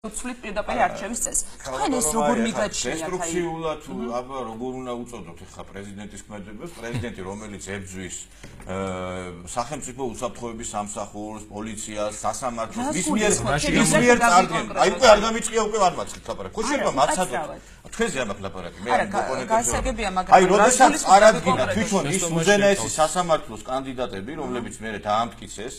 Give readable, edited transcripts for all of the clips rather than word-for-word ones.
უცვლით პირდაპირ არჩევის წესს. თქვენ ეს როგორ მიგაჩნიათ? დესტრუქციულად აბა როგორ უნდა უწოდოთ ხა პრეზიდენტის ქმედებას, პრეზიდენტი რომელიც ებძვის სახელმწიფო უსაფრთხოების სამსახურს, პოლიციას, სასამართლოს, მის მიერ წარდგენ. აი უკვე არ გამიწყია უკვე არ მაწყობთ ლაპარაკი. ხო შეიძლება მაცადოთ. თქვენზე ამაქვს ლაპარაკი. მე გასაგებია, მაგრამ აი როდესაც წარადგინა თვითონ ის უზენაესი სასამართლოს კანდიდატები, რომლებიც მე დაამტკიცეს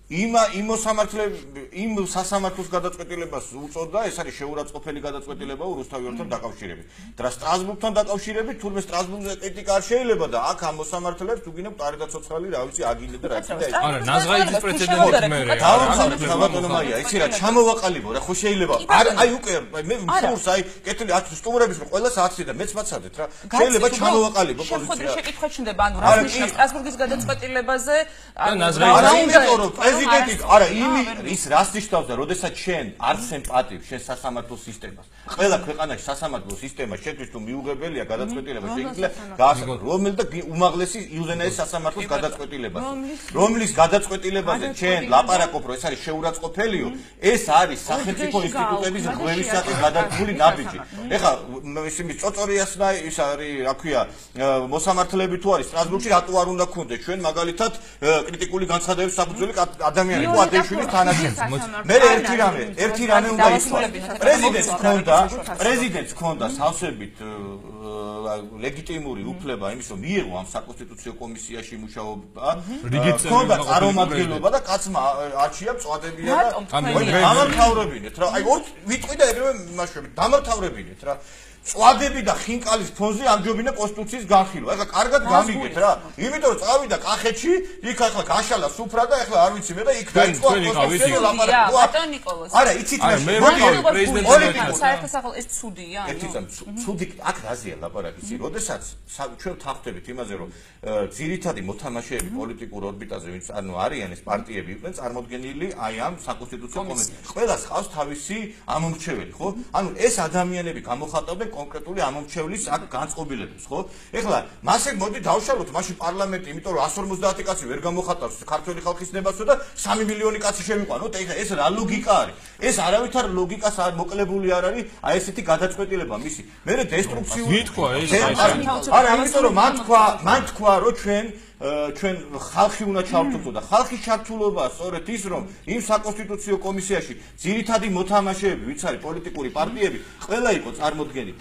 იმ სასამართლოს გადაწყვეტილებას უწოდა, ეს არის შეურაცხყოფელი გადაწყვეტილება რუსთავიორთან დაკავშირებით. და სტრასბურგთან დაკავშირებით, თურმე სტრასბურგზე კრიტიკა არ შეიძლება და აქ ამ მოსამართლეებს თუ გინდა მყარი და ცოცხალი, რა ვიცი, აგილე და რა თქმა უნდა. არა, ნაზღაიძის პრეცედენტი მე. დავამხატეთ ბატონო მაია, იცი რა, ჩამოვაყალიბო რა, ხო შეიძლება. აი უკვე მე ვფურს, აი კეთილი 10 სტუმრების ყველა საათი და მეც მაცადეთ რა. შეიძლება ჩამოვაყალიბო პოზიცია. შეხვედრა შეკითხვა ჩნდება, ანუ რა ნიშნავს სტრასბურგის გადაწყვეტილებაზე? ნაზღაიძის პრეზიდენტი არა ის რას ნიშნავს და როდესაც შენ არ სემპათიებ შენ სასამართლო სისტემას ყველა ქვეყანაში სასამართლო სისტემა შენთვის თუ მიუღებელია გადაწყვეტილება შეიძლება გაასწრო რომელ და უმაღლესი იუზენაის სასამართლოს გადაწყვეტილებას რომლის გადაწყვეტილებაზე შენ ლაპარაკობ რომ ეს არის შეურაცხყოფელიო ეს არის სახელმწიფო ინსტიტუტების ღმერთისათვის გადადგმული ნაბიჯი ეხლა ისინი წოწორიას და ის არის რა ქვია მოსამართლეები თუ არის სტრასბურგში რატო არ უნდა გქონდეს ჩვენ მაგალითად კრიტიკული განცხადებების საფუძველი ადამიანი იყო ადეშვილის თანაშემწე. მე ერთი რამე უნდა ითქვა. პრეზიდენტს ჰქონდა სავსებით ლეგიტიმური უფლება იმის რომ მიიღო ამ საკონსტიტუციო კომისიაში მუშაობა. ჰქონდა წარმომადგენლობა და კაცმა არჩია წვადებია და დამართავრებინეთ რა. აი ვიტყვი და ეგრევე მაშინ დამართავრებინეთ რა. წვადები და ხინკალის ფონზე ამჯობინა კონსტიტუციის განხილვა. ეხლა კარგად გამიგეთ რა. იმიტომ რომ წავიდა კახეთში, იქ ახლა გაშალა სუფრა და ეხლა არ ვიცი მე და იქ დაიწყო კონსტიტუციური ლაპარაკი. ბატონ ნიკოლოზ. არა, იცით რა. საერთაშორისო ეს ცუდია, ცუდი აქ რაზეა ლაპარაკი? იცი, როდესაც ჩვენ ვთანხმდებით იმაზე რომ ძირითადი მოთამაშეები პოლიტიკურ ორბიტაზე ვინც ანუ არიან ეს პარტიები იყვნენ წარმოდგენილი აი ამ საკონსტიტუციო კომისიაში. ყველას ხავს თავისი ამომრჩეველი, ხო? ანუ ეს ადამიანები გამოხატავდნენ კონკრეტული ამომრჩევლის აქ განწყობილებას, ხო? ეხლა მასე მოდი დავშალოთ მაშინ პარლამენტი, იმიტომ რომ 150 კაცი ვერ გამოხატავს ქართული ხალხის ნებასო და 3 მილიონი კაცი შევიყვანოთ. ეხლა ეს რა ლოგიკა არის? ეს არავითარ ლოგიკას არ მოკლებული არ არის, აი ესეთი გადაწყვეტილება მისი. მე დესტრუქციული ვიტყვა ეს არა, იმიტომ რომ მან თქვა რომ ჩვენ ხალხი უნდა ჩავთვლოთ და ხალხის ჩართულობა სწორედ ის რომ იმ საკონსტიტუციო კომისიაში ძირითადი მოთამაშეები ვინც არის პოლიტიკური პარტიები ყველა იყო წარმოდგენილი.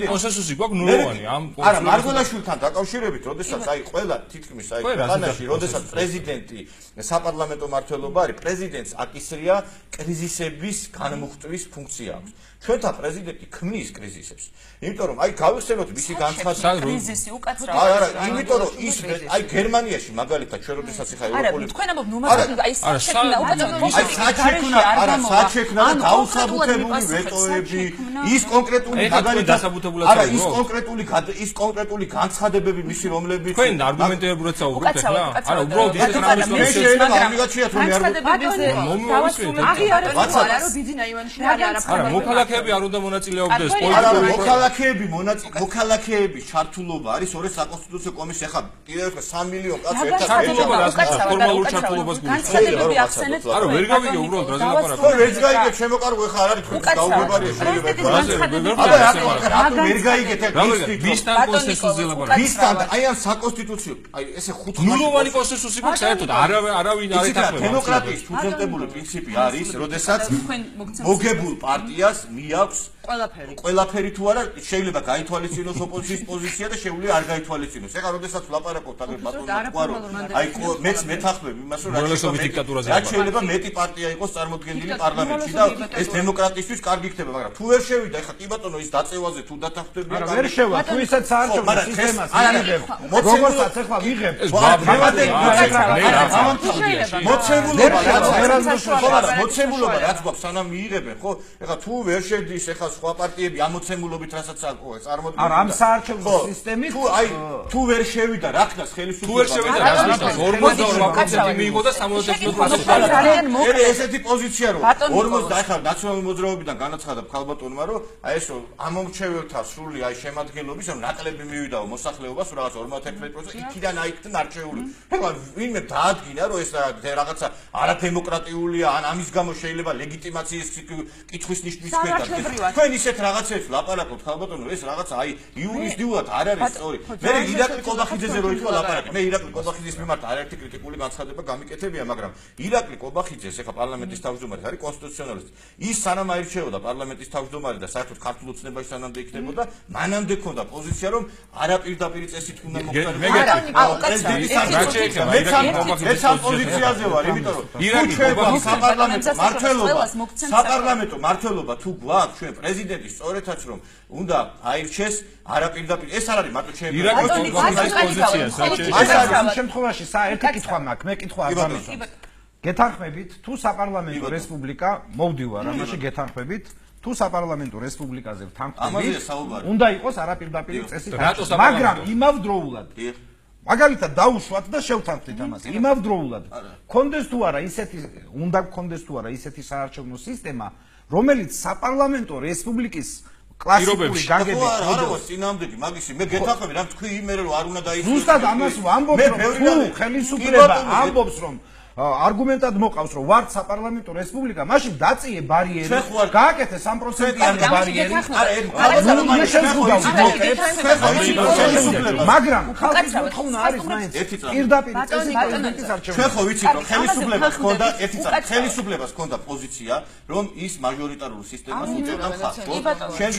კონსენსუსი გვაქვს ნულოვანი ამ არა მარგველაშვილთან დაკავშირებით, როდესაც აი ყველა თითქმის აი ქვეყანაში, როდესაც პრეზიდენტი საპარლამენტო მმართველობა არის, პრეზიდენტს აკისრია კრიზისების განმუხტვის ფუნქცია აქვს. ჩვენთან პრეზიდენტი ქმნის კრიზისებს. იმიტომ რომ აი გავიხსენოთ მისი განცხადება კრიზისი უკაცრავად. არა, იმიტომ რომ ის აი გერმანიაში მაგალითად ჩვენ როდესაც ხა ევროპული არა, თქვენ ამბობთ ნუმერები აი საჩექნა უკაცრავად. აი საჩექნა და დაუსაბუთებელი ვეტოები, ის კონკრეტული მაგალითად დასაბუთებულად არა, ის კონკრეტული განცხადებები მისი რომლებიც თქვენ არგუმენტებურად საუბრობთ ახლა? არა, უბრალოდ ისეთ რამეს მე შეიძლება არ მიგაჩიათ რომ მე არ აღიარებ რომ დიდი ნაივანში არა, მოქალაქეები არ უნდა მონაწილეობდეს პოლიტიკურ მოქალაქეების ჩართულობა არის ორი საკონსტიტუციო კომისია ხა კიდევ 3 მილიონ კაცი ერთად ფორმალურ ჩართულობას განცხადებები ახსენეთ. არა, ვერ გავიგე უბრალოდ რაზე ლაპარაკობ. ხო, ვერ გაიგეთ, შემოკარგო ხა არ არის თქვენ გაუგებარია შეიძლება. რატო ვერ გაიგეთ ვისთან კონსენსუსზე ლაპარაკობ? ვისთან აი ამ საკონსტიტუციო აი ესე ხუთ ნულოვანი კონსენსუსი გვაქვს საერთოდ არავინ არ ეთანხმება. დემოკრატიის ფუნდამენტური პრინციპი არის, როდესაც მოგებულ პარტიას მიაქვს ყველაფერი თუ არა შეიძლება გაითვალისწინოს ოპოზიციის პოზიცია და შეუძლია არ გაითვალისწინოს. ეხლა როდესაც ვლაპარაკობთ აგერ ბატონმა თქვა რომ აი მეც მეთანხმები იმასო რა შეიძლება მეტი პარტია იყოს წარმოდგენილი პარლამენტში და ეს დემოკრატიისთვის კარგი ხდება, მაგრამ თუ ვერ შევიდა ეხლა კი ბატონო ის დაწევაზე თუ დათანხმდებია კარგი ვერ შევა თუ ისაც საერთოდ სისტემას მიიღებ როგორცაც ეხლა ვიღებ მოცემულობა რაც გვაქვს სანამ მიიღებენ ხო ეხლა თუ ვერ შედის ეხლა სხვა პარტიები ამოცემულობით რასაც წარმოადგენს. არა, ამ საარჩევნო სისტემით თუ ვერ შევიდა რა ხდას ხელისუფლება. თუ ვერ შევიდა რა ხდას 52% მიიღო და 76%. მე ესეთი პოზიცია რომ 50 ახლა ნაციონალური მოძრაობიდან განაცხადა ქალბატონმა რომ აი ეს ამომრჩეველთა სრული აი შემადგენლობის რომ ნაკლები მივიდაო მოსახლეობას რაღაც 51% იქიდან აიქთან არჩეული. ეხლა ვინმე დაადგინა რომ ეს რაღაცა არადემოკრატიულია ან ამის გამო შეიძლება ლეგიტიმაციის კითხვის ნიშნის ქვედა. თქვენ ისეთ რაღაცებს ლაპარაკობთ ქალბატონო ეს რაღაცა აი იურისტიულად არ არის სწორი. მე ირაკლი კობახიძეზე რო ითქვა ლაპარაკი მე ირაკლი კობახიძის მიმართ არაერთი კრიტიკული განცხადება გამიკეთებია მაგრამ ირაკლი კობახიძეს ეხა პარლამენტის თავმჯდომარე არის კონსტიტუციონალისტი. ის სანამ აირჩეოდა პარლამენტის თავმჯდომარე და საერთოდ ქართულ ოცნებაში სანამდე იქნებოდა მანამდე ქონდა პოზიცია რომ არაპირდაპირი წესით უნდა მე სამ პოზიციაზე ვარ იმიტომ რომ საპარლამენტო მმართველობა თუ გვაქვს ჩვენ პრეზიდენტის სწორედაც რომ უნდა აირჩეს არაპირდაპირ ეს არ არის მარტო ჩემი ამ შემთხვევაში საერთო კითხვა მაქვს მე კითხვა არ გამიჩნდა გეთანხმებით თუ საპარლამენტო რესპუბლიკა მოვდივარ ამაში გეთანხმებით თუ საპარლამენტო რესპუბლიკაზე ვთანხმდებით უნდა იყოს არაპირდაპირი წესით მაგრამ იმავდროულად მაგალითად დაუშვათ და შევთანხმდით ამას იმავდროულად კონდეს თუ არა ისეთი უნდა კონდეს თუ არა ისეთი საარჩევნო სისტემა რომელიც საპარლამენტო რესპუბლიკის კლასიკური გაგებით არა წინამდები მაგისი მე გეთანხმები რა თქვი იმერე რომ არ უნდა დაიწყოს ზუსტად ამას ვამბობ რომ თუ ხელისუფლება ამბობს რომ არგუმენტად მოყავს რომ ვართ საპარლამენტო რესპუბლიკა მაშინ დაწიე ბარიერი გააკეთე 3%-იანი ბარიერი მაგრამ ხალხის მოთხოვნა არის მაინც პირდაპირ პრეზიდენტის არჩევანი ჩვენ ხო ვიცით რომ ხელისუფლებას ჰქონდა ერთი წამი ხელისუფლებას ჰქონდა პოზიცია რომ ის მაჟორიტარულ სისტემას უწევდა ხალხს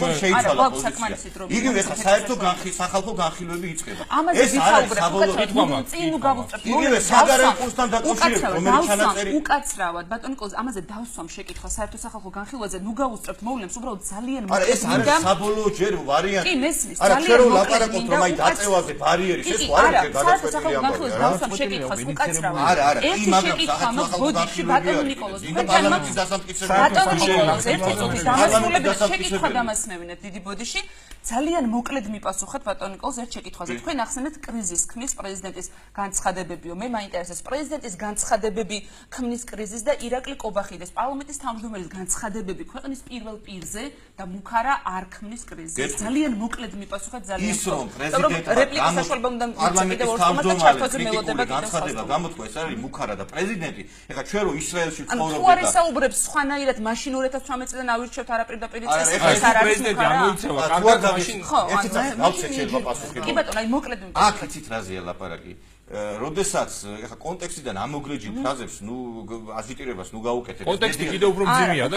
ჩვენ შეიცვალა პოზიცია იგივე ხა საერთო სახალხო განხილვები იწყება ეს არის საბოლოო წინ გავუსწრებთ იგივე საგარეო კურსთან დაკავშირებით უკაცრავად ბატონი კოლს ამაზე დავსვამ შეკითხვა საერთო სახალხო განხილვაზე ნუ გავუსწრებთ მოვლენს უბრალოდ ძალიან არა ეს არის საბოლოო ჯერ ვარიანტი კი მესმის არა ჩვენ რომ ლაპარაკობთ რომ აი დაწევაზე ბარიერის ეს ხო არის საერთო სახალხო განხილვაზე დავსვამ შეკითხვას უკაცრავად არა ერთი შეკითხვა მაქვს ბოდიში ბატონი ნიკოლოზ პარლამენტის დასამტკიცებელი ბატონი ნიკოლოზ ერთი წუთი დამასრულებელი შეკითხვა დამასმევინეთ დიდი ბოდიში ძალიან მოკლედ მიპასუხეთ ბატონი ნიკოლოზ ერთ შეკითხვაზე თქვენ ახსენეთ კრიზისს ქმნის პრეზიდენტის განცხადებებიო მე მაინტერესებს პრეზიდენტის განცხადებები ქმნის კრიზისს და ირაკლი კობახიძეს პარლამენტის თავმჯდომარის განცხადებები ქვეყნის პირველ პირზე და მუქარა არ ქმნის კრიზისს ძალიან მოკლედ მიპასუხეთ ძალიან ის რომ პრეზიდენტი პარლამენტის თავმჯდომარის განცხადება გამოთქვა ეს არის მუქარა და პრეზიდენტი ეხლა ჩვენ რომ ისრაელში ცხოვრობთ თუ არ ისაუბრებს სხვანაირად მაშინ 2018 წლიდან ავირჩევთ არაპირდაპირი წესი ეს არ არის პრეზიდენტი ამოიცევა კარგად მაშინ ერთი წამი გავცეთ შეიძლება პასუხი კი ბატონო აი მოკლედ მიპასუხეთ აქ იცით რაზეა ლაპარაკი როდესაც ეხა კონტექსტიდან ამოგრეჯი ფრაზებს ნუ აზიტირებას ნუ გაუკეთეთ კონტექსტი კიდევ უფრო მძიმეა და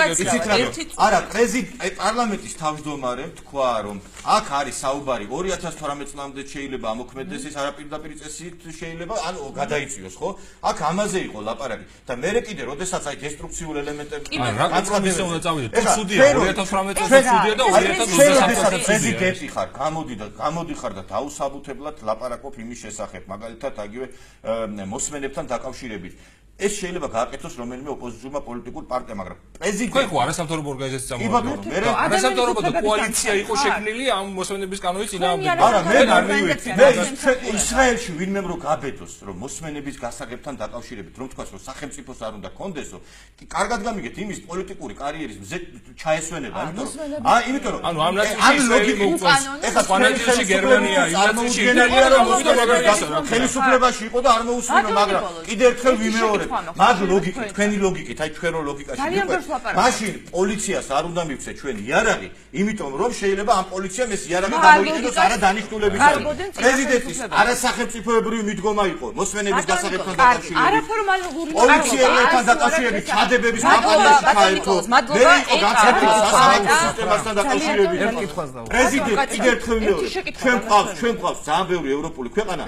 არა პრეზიდენტი პარლამენტის თავმჯდომარემ თქვა რომ აქ არის საუბარი 2018 წლამდე შეიძლება ამოქმედდეს ეს არაპირდაპირი წესით შეიძლება ან გადაიწიოს ხო აქ ამაზე იყო ლაპარაკი და მე კიდე როდესაც აი დესტრუქციულ ელემენტებს განწყობილზე უნდა წავიდეთ თუ სუდია 2018 წელს სუდია და 2023 წელს პრეზიდენტი ხარ გამოდი ხარ და დაუსაბუთებლად ლაპარაკობ იმის შესახებ მაგალითად აგივე მოსმენებთან დაკავშირებით ეს შეიძლება გააკეთოს რომელიმე ოპოზიციურმა პოლიტიკურ პარტიამ მაგრამ პრეზიდენტი ხო არასამთავრობო ორგანიზაცია წამოაყენა არასამთავრობო და კოალიცია იყო შექმნილი ამ მოსმენების კანონის წინააღმდეგ არა მე არ მივეცი მე ისრაელში ვინმე რო გაბედოს რომ მოსმენების გასაგებთან დაკავშირებით რომ თქვას რომ სახელმწიფოს არ უნდა კონდესო კი კარგად გამიგეთ იმის პოლიტიკური კარიერის მზე ჩაესვენება იმიტომ რომ ანუ ამ ნაწილში ისრაელი მოუწევს ეხლა სპანეთში გერმანია იმათში იტალია რომ მოვიდა მაგალითად ხელისუფლებაში იყო და არ მოусმინო მაგრამ კიდე ერთხელ ვიმეორებ მაგ ლოგიკით თქვენი ლოგიკით აი ჩვენ რო ლოგიკაში ვიყავით მაშინ პოლიციას არ უნდა მივცე ჩვენ იარაღი იმიტომ რომ შეიძლება ამ პოლიციამ ეს იარაღი გამოიყენოს არადანიშნულებისად პრეზიდენტის არასახელმწიფოებრივი მიდგომა იყო მოსმენების გასაღებთან დაკავშირებით პოლიციასთან დაკავშირებით ჩადებების კამპანიაში ჩაერთო მე იყო განცხადებული სასამართლო სისტემასთან დაკავშირებით პრეზიდენტი კიდე ერთხელ ვიმეორებ ჩვენ ყავს ძალიან ბევრი ევროპული ქვეყანა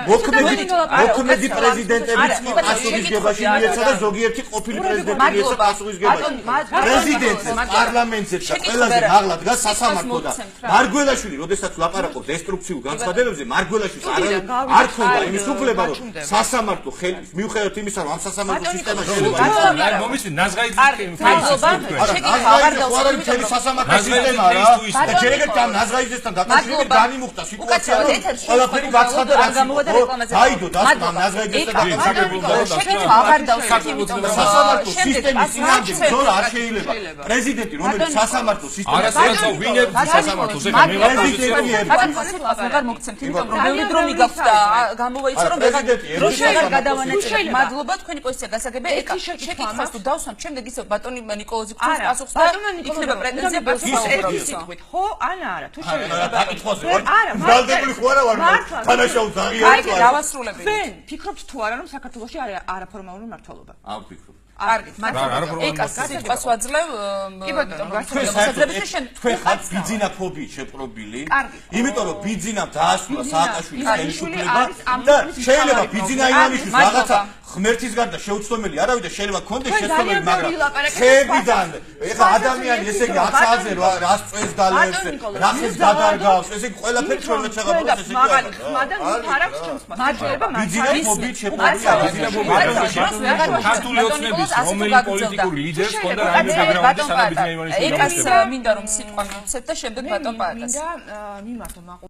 მოქმედი პრეზიდენტებიც კი პასუხისგებაში მიეცა და ზოგიერთი ყოფილი პრეზიდენტი მიეცა პასუხისგებაში. პრეზიდენტზე, პარლამენტზე და ყველაზე მაღლა დგას სასამართლო და მარგველაშვილი, როდესაც ლაპარაკობს დესტრუქციულ განცხადებებზე, მარგველაშვილს არ ქონდა იმის უფლება, რომ სასამართლო ხელის მიუხედავად იმისა, რომ ამ სასამართლო სისტემა შეიძლება არის მომისვი ნაზღაიძის და ნაზღაიძესთან დაკავშირებით განიმუხტა სიტუაცია, რომ ყველაფერი გაცხადა რაც აიდო დასმა ნაზღაიძესთან სასამართლო სისტემის წინააღმდეგ ბრძოლა არ შეიძლება. პრეზიდენტი, რომელიც სასამართლო სისტემას ვინებს სასამართლოს ეხლა მე ვარ აღარ მოგცემთ, იმიტომ რომ ბევრი დრო მიგაქვს და გამოიცა რომ რო შეიძლება გადავანაწილებ. მადლობა თქვენი პოზიცია გასაგებია. ეკა შეკითხვას თუ დავსვამ, შემდეგ ისე ბატონი ნიკოლოზი გწევს პასუხს და იქნება პრეტენზია პასუხს სიტყვით. ხო, ან არა, თუ შეიძლება. დაკითხვაზე ვარ. ბრალდებული ხო არა ვარ, თანაშაულს აღიარეთ. აი, დავასრულები. თქვენ ფიქრობთ თუ არა, რომ საქართველოში არაფორმალური მმართველობა? ამ ფიქრობ. კარგი, მაგრამ ეკას სიტყვას ვაძლევ, თქვენ ხართ ბიძინაფობიით შეპყრობილი, იმიტომ რომ ბიძინამ დაასრულა სააკაშვილის ხელისუფლება და შეიძლება ბიძინა ივანიშვილს რაღაცა ღმერთის გარდა შეუცდომელი არავინ და შეიძლება კონდეს შეცდომელი, მაგრამ ხეებიდან ეხა ადამიანი ესე იგი 10 საათზე რას წვეს გალებს, რახეს გადარგავს, ესე იგი ყველაფერი ჩვენმეც აღაბოს ესე იგი მაგალი ხმა და არ აქვს ჩვენს მაძლეობა ბიძინაფობიით შეპყრობილი ქართული ოცნების რომელი პოლიტიკური ლიდერს ქონდა რაიმე ბექგრაუნდი სანამ ბიძინა ივანიშვილი ეკას მინდა რომ სიტყვა მივცეთ და შემდეგ ბატონ პაატას. მინდა მიმართო